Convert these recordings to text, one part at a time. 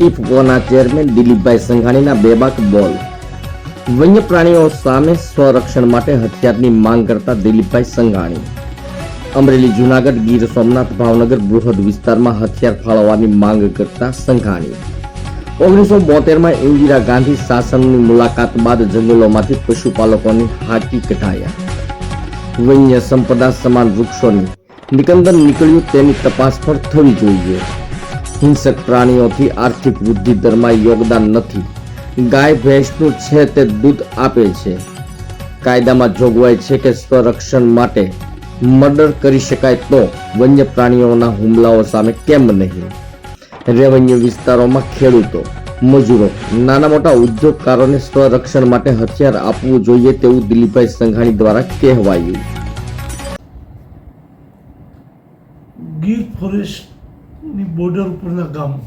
ઇફકોના chairman દિલીપભાઈ સંઘાણીના બેબાક બોલ. વન્ય પ્રાણીઓ સામે સ્વરક્ષણ માટે હથિયારની માંગ કરતા દિલીપભાઈ સંઘાણી. અમરેલી, જૂનાગઢ, ગીર સોમનાથ, ભાવનગર બૃહદ વિસ્તારમાં હથિયાર ફાળવવાની માંગ કરતા સંઘાણી. 1972માં ઇન્દિરા ગાંધી શાસનની મુલાકાત બાદ જંગલોમાંથી પશુપાલકોની હાકી કઢાયા. વન્ય સંપદા સમાન વૃક્ષોની નિકંદન નીકળ્યું તેની તપાસ પણ થવી જોઈએ. હિંસક પ્રાણીઓથી આર્થિક વૃદ્ધિ દરમાં યોગદાન નથી. ગાય ભેંસનું છે તે દૂધ આપે છે. કાયદામાં જોગવાઈ છે કે સ્વરક્ષણ માટે મર્ડર કરી શકાય, તો વન્ય પ્રાણીઓના હુમલાઓ સામે કેમ નહીં? રેવન્યુ વિસ્તારોમાં ખેડૂતો, મજૂરો, નાના મોટા ઉદ્યોગકારોને સ્વરક્ષણ માટે હથિયાર આપવું જોઈએ તેવું દિલીપભાઈ સંઘાણી દ્વારા કહેવાયું. ગીર ફોરેસ્ટની બોર્ડર ઉપરના ગામો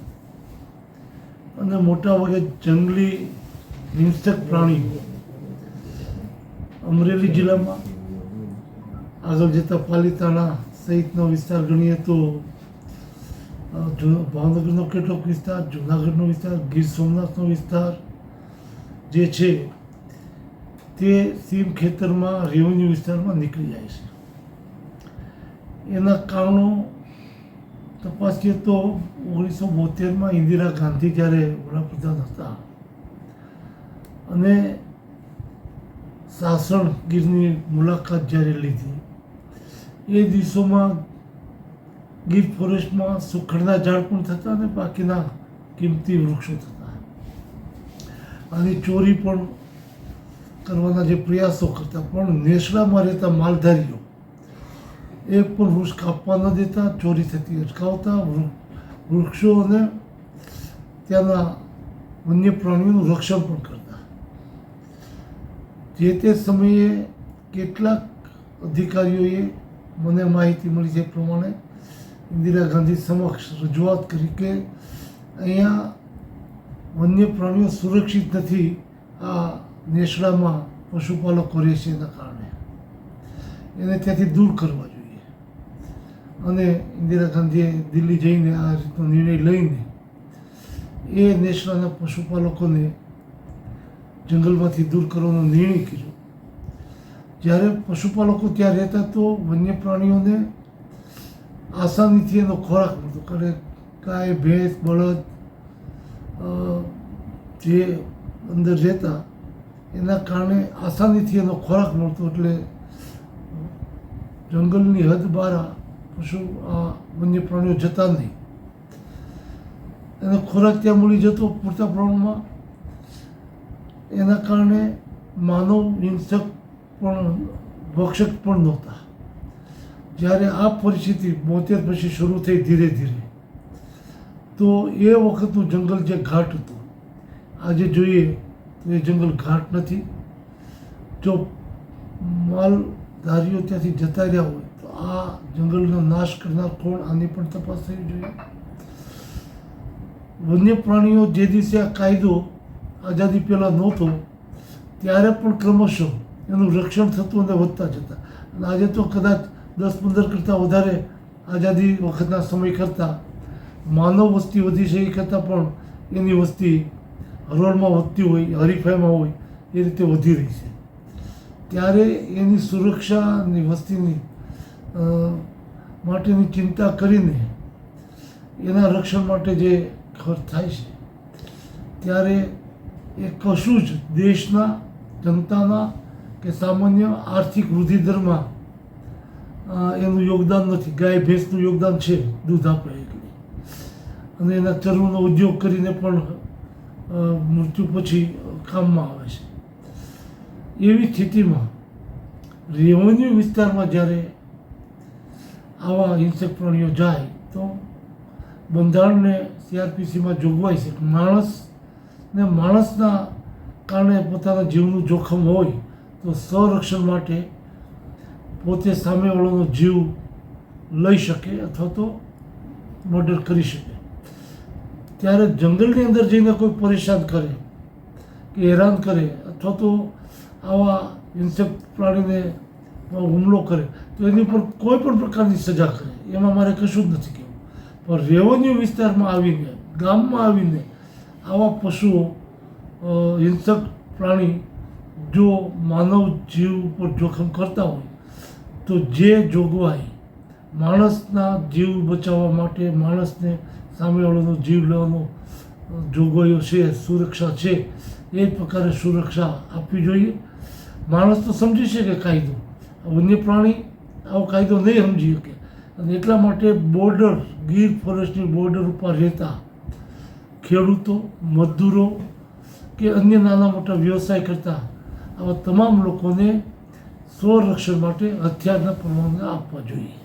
અને મોટા ભાગે જંગલી હિંસક પ્રાણીઓ અમરેલી જિલ્લામાં આગળ જતા પાલીતાણા સહિતનો વિસ્તાર ગણીએ તો ભાવનગરનો કેટલોક વિસ્તાર, જૂનાગઢનો વિસ્તાર, ગીર સોમનાથનો વિસ્તાર જે છે તે સીમ ખેતરમાં રેવન્યુ વિસ્તારમાં નીકળી જાય છે. એના કારણો તપાસીએ તો 1972માં ઇન્દિરા ગાંધી જ્યારે વડાપ્રધાન હતા અને સાસણ ગીરની મુલાકાત જ્યારે લીધી એ દિવસોમાં ગીર ફોરેસ્ટમાં સુખડના ઝાડ પણ થતા અને બાકીના કિંમતી વૃક્ષો થતા. આની ચોરી પણ કરવાના જે પ્રયાસો કરતા, પણ નેસડામાં રહેતા માલધારીઓ એક પણ વૃક્ષ કાપવા ન દેતા, ચોરી થતી અટકાવતા, વૃક્ષો અને ત્યાંના વન્ય પ્રાણીઓનું રક્ષણ પણ કરતા. જે તે સમયે કેટલાક અધિકારીઓએ, મને માહિતી મળી છે પ્રમાણે, ઇન્દિરા ગાંધી સમક્ષ રજૂઆત કરી કે અહીંયા વન્ય પ્રાણીઓ સુરક્ષિત નથી, આ નેસડામાં પશુપાલકો રહે છે એના કારણે એને ત્યાંથી દૂર કરવા જોઈએ. અને ઇન્દિરા ગાંધીએ દિલ્હી જઈને આ રીતનો નિર્ણય લઈને એ નેસડાના પશુપાલકોને જંગલમાંથી દૂર કરવાનો નિર્ણય કર્યો. જ્યારે પશુપાલકો ત્યાં રહેતા તો વન્ય પ્રાણીઓને આસાનીથી એનો ખોરાક મળતો, કારણ ગાય, ભેંસ, બળદ જે અંદર રહેતા એના કારણે આસાનીથી એનો ખોરાક મળતો, એટલે જંગલની હદ બહાર આ વન્ય પ્રાણીઓ જતા નહીં. એનો ખોરાક ત્યાં મળી જતો પૂરતા પ્રમાણમાં. એના કારણે માનવ હિંસક પણ ભક્ષક પણ નહોતા. જ્યારે આ પરિસ્થિતિ 72 પછી શરૂ થઈ ધીરે ધીરે, તો એ વખતનું જંગલ જે ઘાટ હતું, આજે જોઈએ તો એ જંગલ ઘાટ નથી. જો માલધારીઓ ત્યાંથી જતા રહ્યા હોય તો આ જંગલનો નાશ કરનાર કોણ, આની પણ તપાસ થવી જોઈએ. વન્ય પ્રાણીઓ જે દિવસે આ કાયદો આઝાદી પહેલાં નહોતો ત્યારે પણ ક્રમશઃ એનું રક્ષણ થતું અને વધતા જતા. અને આજે તો કદાચ 10-15 કરતાં વધારે આઝાદી વખતના સમય કરતાં માનવ વસ્તી વધી છે, એ કરતાં પણ એની વસ્તી હરોળમાં વધતી હોય, હરીફાઈમાં હોય એ રીતે વધી રહી છે. ત્યારે એની સુરક્ષાની વસ્તીની માટેની ચિંતા કરીને એના રક્ષણ માટે જે ખર્ચ થાય છે, ત્યારે એ કશું જ દેશના, જનતાના કે સામાન્ય આર્થિક વૃદ્ધિ દરમાં એનું યોગદાન નથી. ગાય ભેંસનું યોગદાન છે, દૂધ આપે એટલે, અને એના ચરમનો ઉદ્યોગ કરીને પણ મૃત્યુ પછી કામમાં આવે છે. એવી સ્થિતિમાં રેવન્યુ વિસ્તારમાં જ્યારે આવા હિંસક પ્રાણીઓ જાય તો બંધારણને CRPCમાં જોગવાઈ છે કે માણસના કારણે પોતાના જીવનું જોખમ હોય તો સંરક્ષણ માટે પોતે સામેવાળાનો જીવ લઈ શકે અથવા તો મર્ડર કરી શકે. ત્યારે જંગલની અંદર જઈને કોઈ પરેશાન કરે કે હેરાન કરે અથવા તો આવા હિંસક પ્રાણીને હુમલો કરે તો એની ઉપર કોઈ પણ પ્રકારની સજા કરે, એમાં મારે કશું જ નથી કહેવું. પણ રેવન્યુ વિસ્તારમાં આવીને, ગામમાં આવીને આવા પશુઓ હિંસક પ્રાણી જો માનવ જીવ ઉપર જોખમ કરતા હોય તો જે જોગવાઈ માણસના જીવ બચાવવા માટે માણસને સામેવાળાનો જીવ લેવાનો જોગવાઈઓ છે, સુરક્ષા છે, એ પ્રકારે સુરક્ષા આપવી જોઈએ. માણસ તો સમજી શકે કાયદો, વન્ય પ્રાણી આવો કાયદો નહીં સમજી શકે, અને એટલા માટે બોર્ડર, ગીર ફોરેસ્ટની બોર્ડર ઉપર રહેતા ખેડૂતો, મજદૂરો કે અન્ય નાના મોટા વ્યવસાય કરતા આવા તમામ લોકોને સ્વરક્ષણ માટે હથિયારના પરવાના આપવા જોઈએ.